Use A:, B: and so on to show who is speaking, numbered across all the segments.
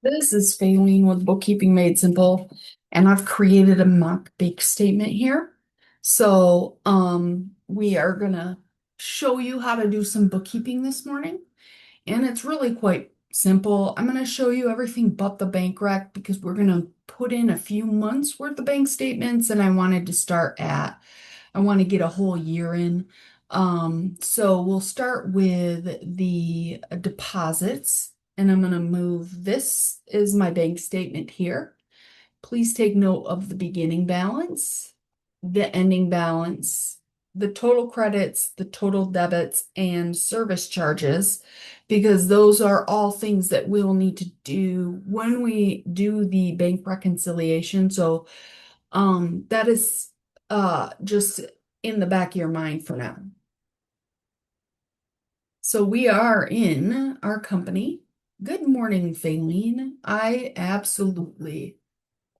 A: This is Faylene with Bookkeeping Made Simple, and I've created a mock bank statement here. We are gonna show you how to do some bookkeeping this morning, and it's really quite simple. I'm gonna show you everything but the bank rec because we're gonna put in a few months worth of bank statements, and I want to get a whole year in. So we'll start with the deposits, and I'm going to move this is my bank statement here. Please take note of the beginning balance, the ending balance, the total credits, the total debits, and service charges, because those are all things that we'll need to do when we do the bank reconciliation. That is just in the back of your mind for now. So we are in our company. Good morning, Faylene. I absolutely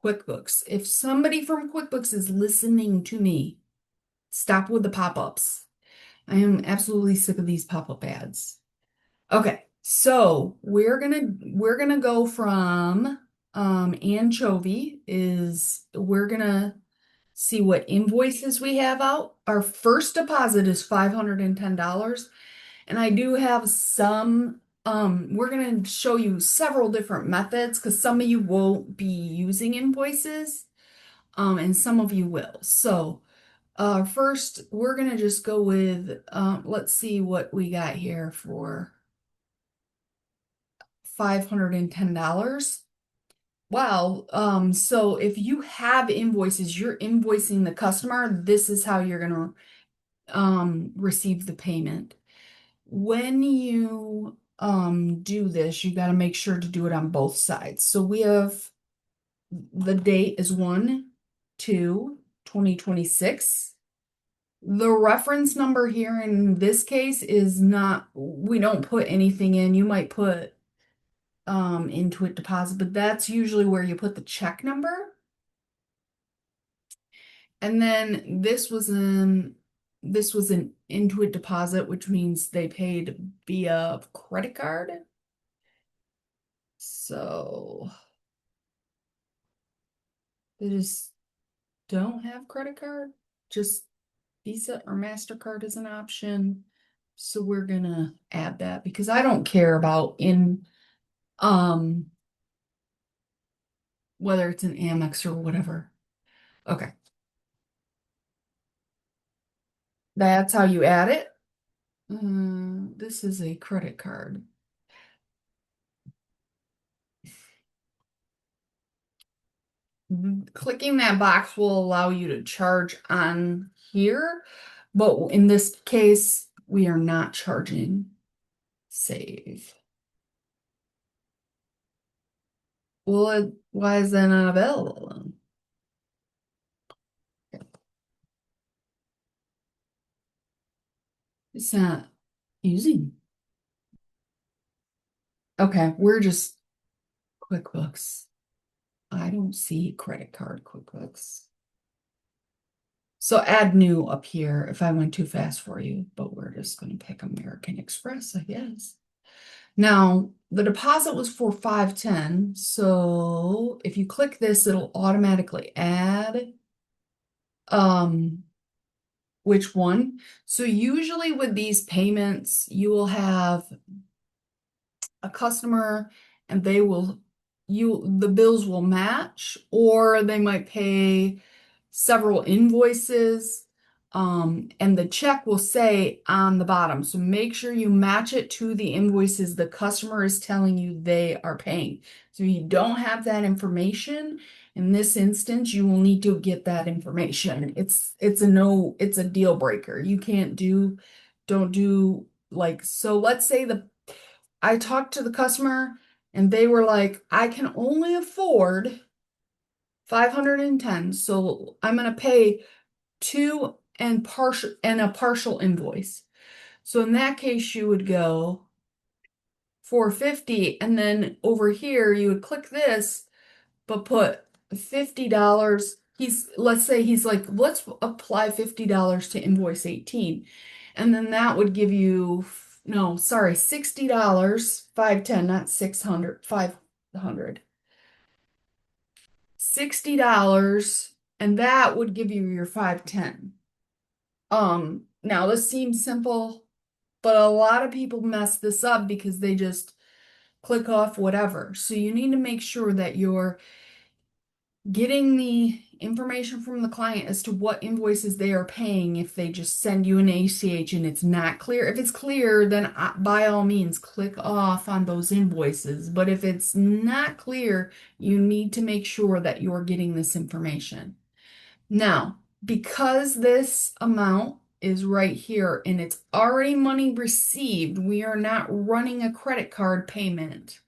A: QuickBooks. If somebody from QuickBooks is listening to me, stop with the pop-ups. I am absolutely sick of these pop-up ads. Okay, so we're gonna go from anchovy is we're gonna see what invoices we have out. Our first deposit is $510. And I do have we're going to show you several different methods because some of you won't be using invoices, and some of you will. First, we're going to just go with, let's see what we got here for $510. Wow. So if you have invoices, you're invoicing the customer, this is how you're going to receive the payment. When you do this, you got to make sure to do it on both sides. So we have the date is 1/2/2026. The reference number here in this case is not, we don't put anything in. You might put Intuit deposit, but that's usually where you put the check number. And then this was an Intuit deposit, which means they paid via credit card. So they just don't have credit card, just Visa or MasterCard is an option. So we're gonna add that because I don't care about um whether it's an Amex or whatever. Okay, that's how you add it. This is a credit card. Clicking that box will allow you to charge on here, but in this case, we are not charging. Save. Well, why is that not available then? It's not using. Okay, we're just QuickBooks. I don't see credit card QuickBooks. So add new up here if I went too fast for you, but we're just going to pick American Express, I guess. Now, the deposit was for 510, so if you click this, it'll automatically add which one. So usually with these payments, you will have a customer and the bills will match, or they might pay several invoices, and the check will say on the bottom. So make sure you match it to the invoices the customer is telling you they are paying. So if you don't have that information, in this instance, you will need to get that information. It's a deal breaker. You can't don't do like, so let's say I talked to the customer and they were like, I can only afford 510, so I'm gonna pay two and a partial invoice. So in that case, you would go 450, and then over here you would click this, but put $50. Let's say he's like, let's apply $50 to invoice 18. And then that would give you, no, sorry, $60, 510, not 600, 5. 100. $60, and that would give you your 510. Now this seems simple, but a lot of people mess this up because they just click off whatever. So you need to make sure that you're getting the information from the client as to what invoices they are paying if they just send you an ACH and it's not clear. If it's clear, then by all means click off on those invoices. But if it's not clear, you need to make sure that you're getting this information. Now, because this amount is right here and it's already money received, we are not running a credit card payment.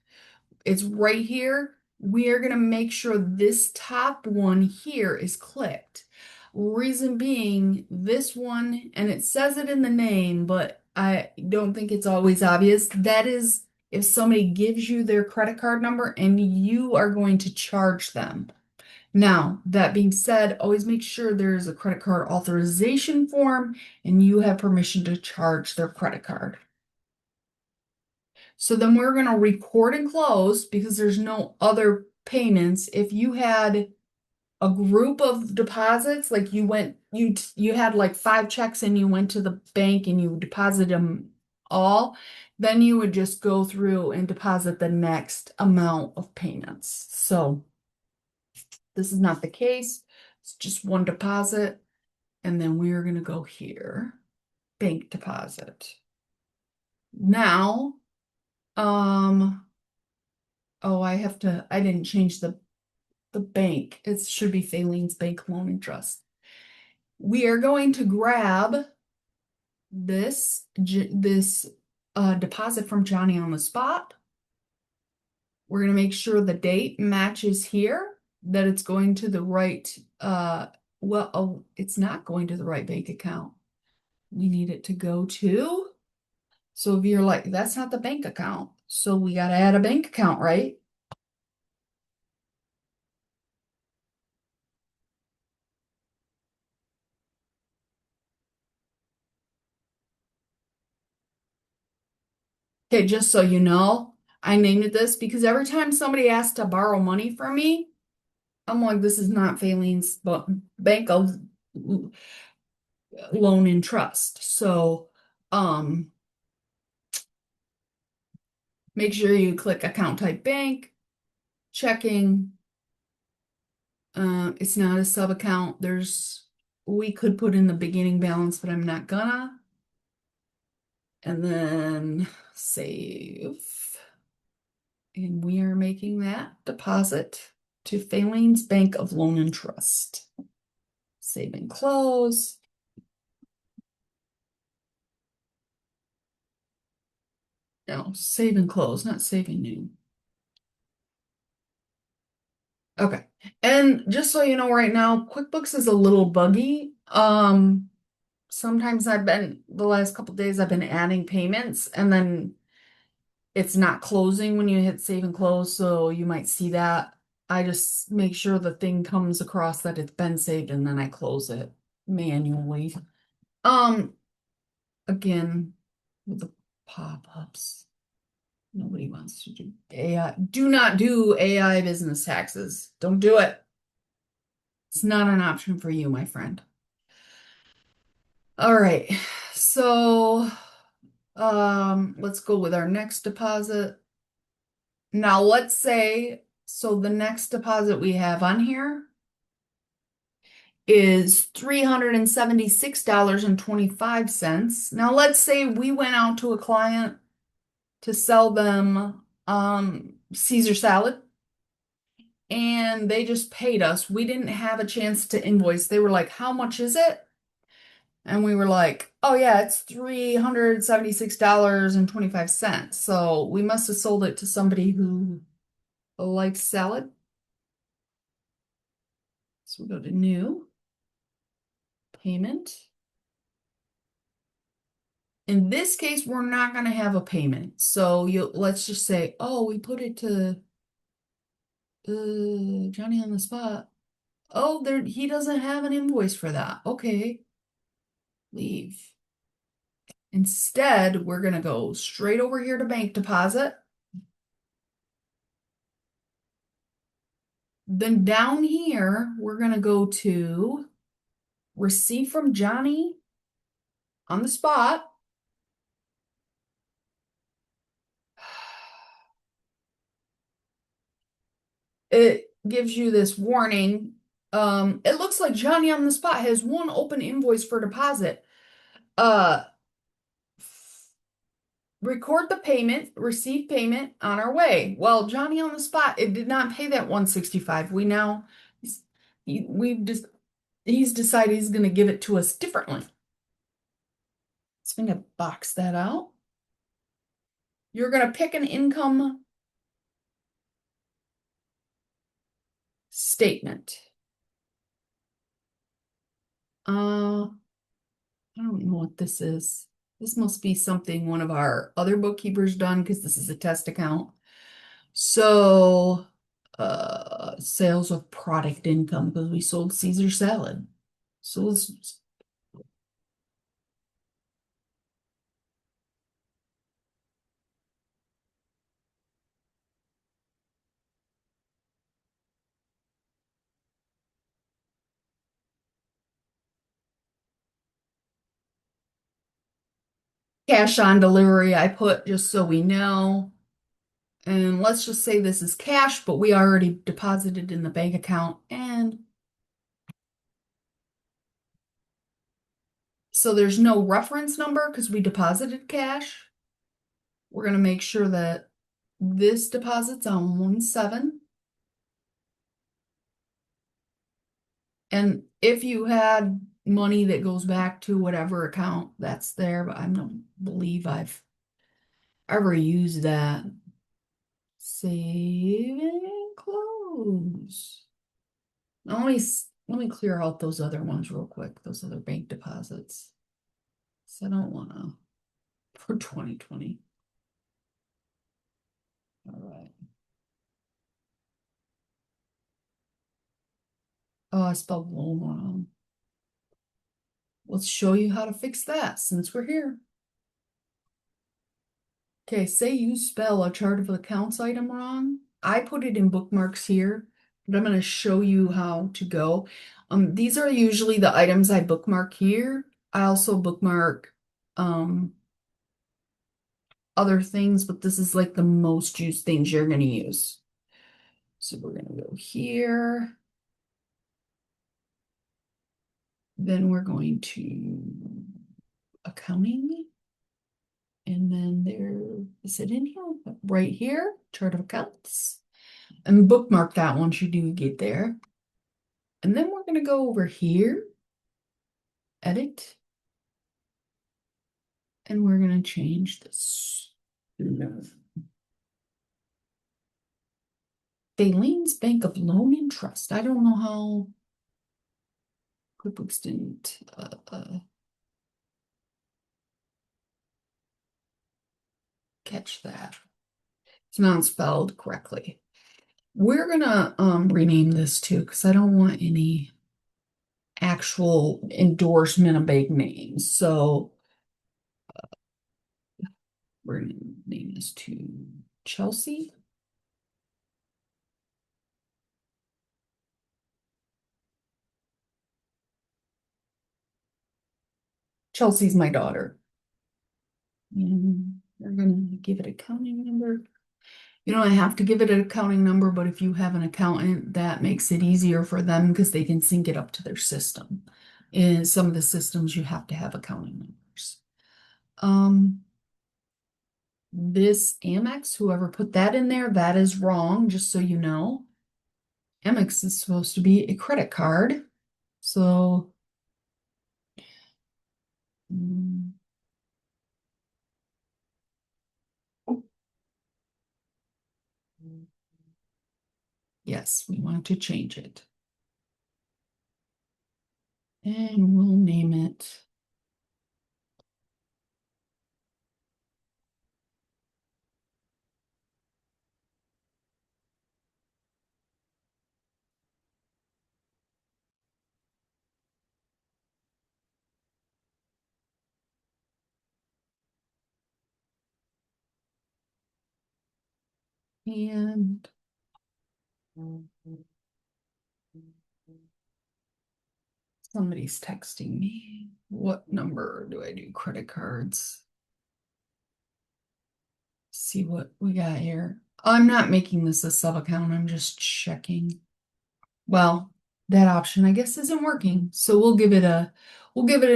A: It's right here. We are going to make sure this top one here is clicked. Reason being, this one, and it says it in the name, but I don't think it's always obvious. That is if somebody gives you their credit card number and you are going to charge them. Now, that being said, always make sure there's a credit card authorization form and you have permission to charge their credit card. So then we're going to record and close because there's no other payments. If you had a group of deposits, like you had like 5 checks and you went to the bank and you deposited them all, then you would just go through and deposit the next amount of payments. So this is not the case. It's just one deposit. And then we're going to go here, bank deposit. Now, oh, I didn't change the bank. It should be Fayleen's Bank Loan and Trust. We are going to grab this deposit from Johnny on the spot. We're going to make sure the date matches here, that it's going to the right, it's not going to the right bank account. We need it to go to, so if you're like, that's not the bank account, so we got to add a bank account, right? Okay, just so you know, I named it this because every time somebody asks to borrow money from me, I'm like, this is not Fayleen's bank of loan and trust. So, make sure you click account type bank, checking. It's not a sub account. We could put in the beginning balance, but I'm not gonna. And then save. And we are making that deposit to Fayleen's Bank of Loan and Trust. Save and close. No, save and close, not saving new. Okay. And just so you know right now, QuickBooks is a little buggy. Sometimes the last couple days I've been adding payments and then it's not closing when you hit save and close, so you might see that. I just make sure the thing comes across that it's been saved and then I close it manually. Again, with the pop-ups, nobody wants to do AI. Do not do AI business taxes. Don't do it. It's not an option for you, my friend. All right, so let's go with our next deposit. Now let's say, so the next deposit we have on here is $376.25. Now let's say we went out to a client to sell them Caesar salad and they just paid us. We didn't have a chance to invoice. They were like, how much is it? And we were like, oh yeah, it's $376.25. So we must have sold it to somebody who likes salad. So we go to new, payment. In this case, we're not going to have a payment. So let's just say, oh, we put it to Johnny on the spot. Oh, he doesn't have an invoice for that. Okay. Leave. Instead, we're going to go straight over here to bank deposit. Then down here, we're gonna go to receive from Johnny on the spot. It gives you this warning. It looks like Johnny on the spot has one open invoice for deposit. Uh, record the payment, receive payment on our way. Well, Johnny on the spot, it did not pay that 165. We now we've just he's decided he's going to give it to us differently. So I'm going to box that out. You're going to pick an income statement. I don't know what this is. This must be something one of our other bookkeepers done because this is a test account. So, sales of product income because we sold Caesar salad. So let's cash on delivery, I put just so we know. And let's just say this is cash, but we already deposited in the bank account. And so there's no reference number because we deposited cash. We're going to make sure that this deposit's on 1/7. And if you had money that goes back to whatever account that's there, but I don't believe I've ever used that. Save and close. Now let me clear out those other ones real quick, those other bank deposits. So I don't want to for 2020. All right. Oh, I spelled loan wrong. Let's show you how to fix that since we're here. Okay, say you spell a chart of accounts item wrong. I put it in bookmarks here, but I'm going to show you how to go. These are usually the items I bookmark here. I also bookmark other things, but this is like the most used things you're going to use. So we're going to go here. Then we're going to accounting. And then there, is it in here? Right here, chart of accounts. And bookmark that once you do get there. And then we're going to go over here, edit, and we're going to change this. Baylene's Bank of Loan and Trust. I don't know how QuickBooks didn't catch that. It's not spelled correctly. We're gonna rename this too because I don't want any actual endorsement of big names. So we're gonna name this to Chelsea. Chelsea's my daughter. And we're gonna give it accounting number. You don't have to give it an accounting number, but if you have an accountant, that makes it easier for them because they can sync it up to their system. In some of the systems, you have to have accounting numbers. This Amex, whoever put that in there, that is wrong, just so you know. Amex is supposed to be a credit card. So, mm, yes, we want to change it. And we'll name it. And Somebody's texting me. What number do I do credit cards? See what we got here. I'm not making this a sub account. I'm just checking. Well, that option I guess isn't working. So we'll give it a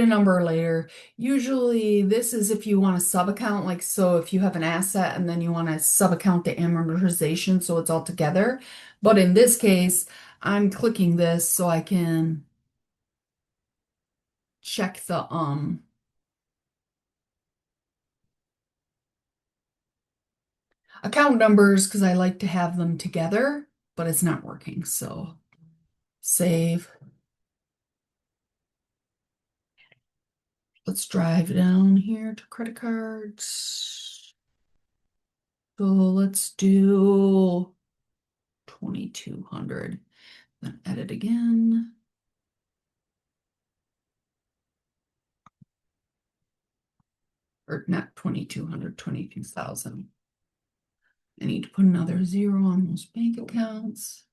A: number later. Usually this is if you want a sub account, like so if you have an asset and then you want to sub account the amortization so it's all together. But in this case, I'm clicking this so I can check the account numbers because I like to have them together, but it's not working. So save. Let's drive down here to credit cards. So let's do 2,200. Then edit again. Or not 2,200, 22,000. I need to put another zero on those bank accounts.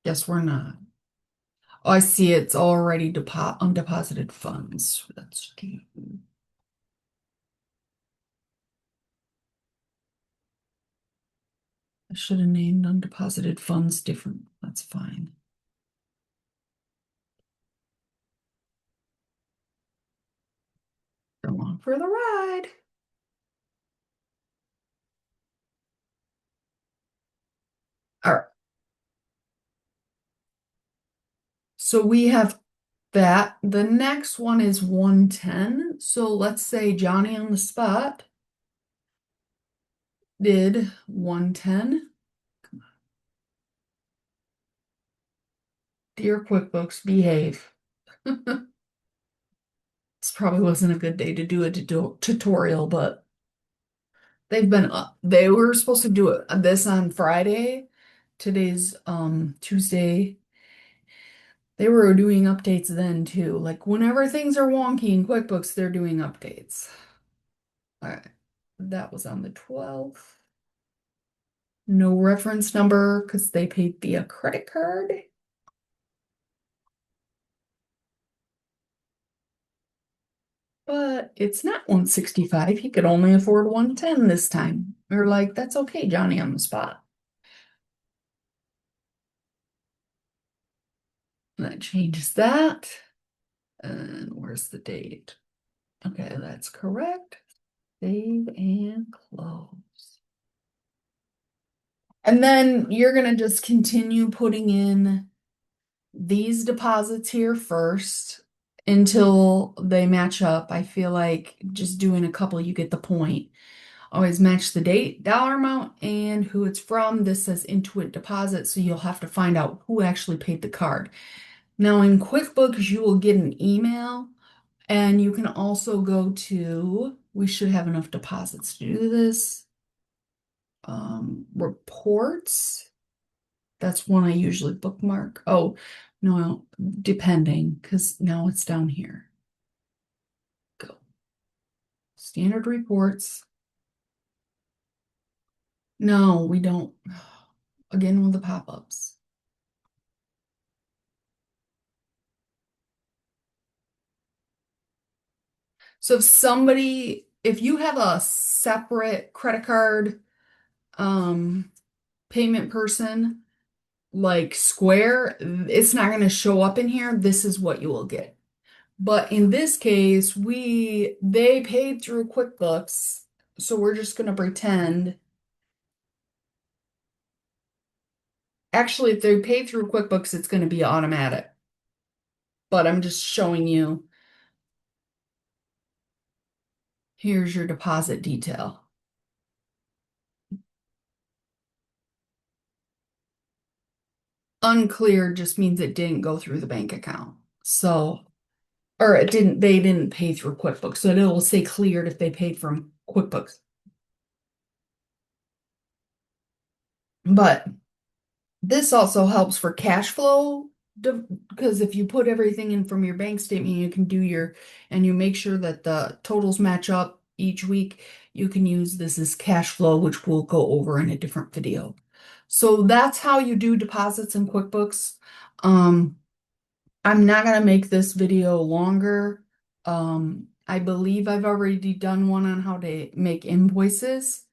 A: Guess we're not. Oh, I see it's already undeposited funds. That's cute. I should have named undeposited funds different. That's fine. Go along for the ride. All right. So we have that. The next one is 110. So let's say Johnny on the spot did 110. Dear QuickBooks, behave. This probably wasn't a good day to do a tutorial, but they were supposed to do this on Friday. Today's Tuesday. They were doing updates then too. Like whenever things are wonky in QuickBooks, they're doing updates. All right. That was on the 12th. No reference number because they paid via credit card. But it's not 165. He could only afford 110 this time. We're like, that's okay, Johnny on the spot. That changes that. And where's the date? Okay, that's correct. Save and close. And then you're going to just continue putting in these deposits here first until they match up. I feel like just doing a couple, you get the point. Always match the date, dollar amount, and who it's from. This says Intuit deposit, so you'll have to find out who actually paid the card. Now in QuickBooks, you will get an email, and you can also go to, we should have enough deposits to do this, reports. That's one I usually bookmark. Oh, no, depending, because now it's down here. Go. Standard reports. No, we don't. Again with the pop-ups. So if you have a separate credit card payment person like Square, it's not going to show up in here. This is what you will get. But in this case, they paid through QuickBooks, so we're just going to pretend. Actually, if they pay through QuickBooks, it's going to be automatic. But I'm just showing you. Here's your deposit detail. Unclear just means it didn't go through the bank account. So, or they didn't pay through QuickBooks. So it'll say cleared if they paid from QuickBooks. But This also helps for cash flow because if you put everything in from your bank statement, you can do and you make sure that the totals match up each week. You can use this as cash flow, which we'll go over in a different video. So that's how you do deposits in QuickBooks. Um, I'm not gonna make this video longer. I believe I've already done one on how to make invoices.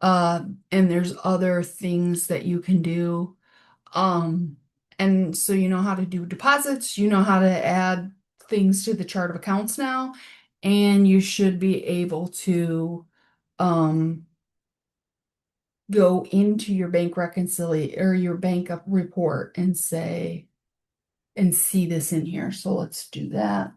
A: Uh, and there's other things that you can do. Um, and so you know how to do deposits, you know how to add things to the chart of accounts now, and you should be able to um go into your bank reconciliation or your bank up report and say and see this in here. So let's do that.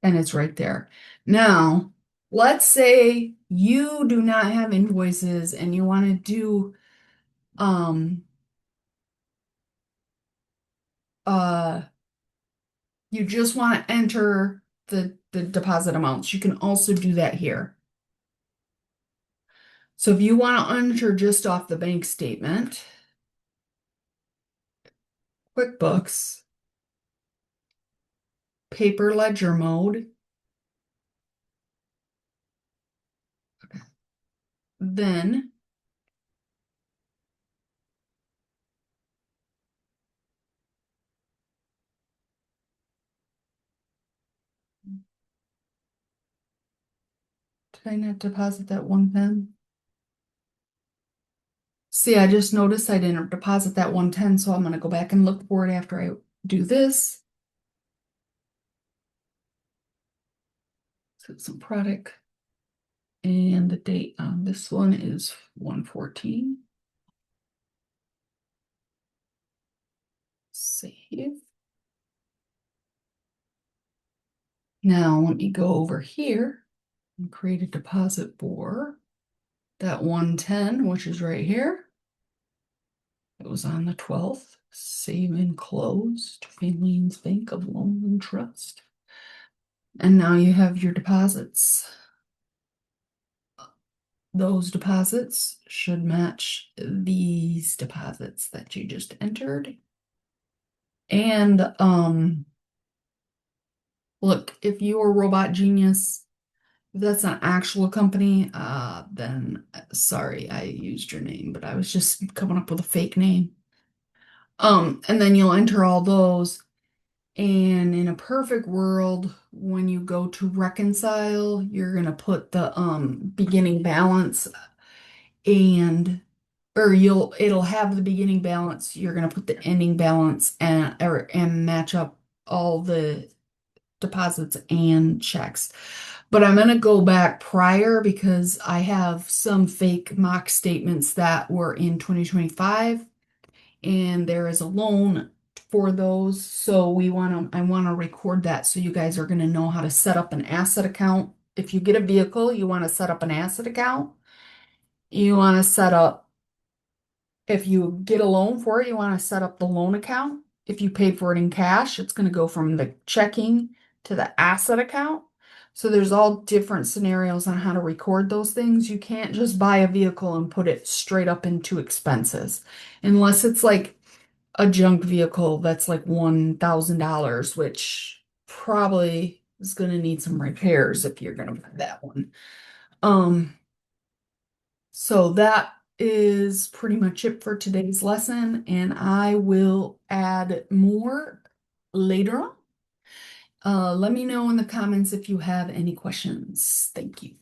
A: And it's right there. Now, let's say you do not have invoices and you want to do um uh you just want to enter the deposit amounts. You can also do that here. So if you want to enter just off the bank statement, QuickBooks, paper ledger mode, then did I not deposit that 110? See, I just noticed I didn't deposit that 110, so I'm going to go back and look for it after I do this. So some product and the date on this one is 114. Save. Now let me go over here and create a deposit for that 110, which is right here. It was on the 12th. Save and close to Filene's Bank of Loan and Trust. And now you have your deposits. Those deposits should match these deposits that you just entered. And look, if you're Robot Genius, if that's an actual company, then sorry, I used your name, but I was just coming up with a fake name. And then you'll enter all those. And in a perfect world, when you go to reconcile, you're gonna put the beginning balance and or it'll have the beginning balance. You're gonna put the ending balance and match up all the deposits and checks. But I'm going to go back prior because I have some fake mock statements that were in 2025 and there is a loan for those. So I want to record that so you guys are going to know how to set up an asset account. If you get a vehicle, you want to set up an asset account. You want to set up If you get a loan for it, you want to set up the loan account. If you paid for it in cash, it's going to go from the checking to the asset account. So there's all different scenarios on how to record those things. You can't just buy a vehicle and put it straight up into expenses unless it's like a junk vehicle that's like $1,000, which probably is going to need some repairs if you're going to buy that one. Um, so that is pretty much it for today's lesson, and I will add more later on. Let me know in the comments if you have any questions. Thank you.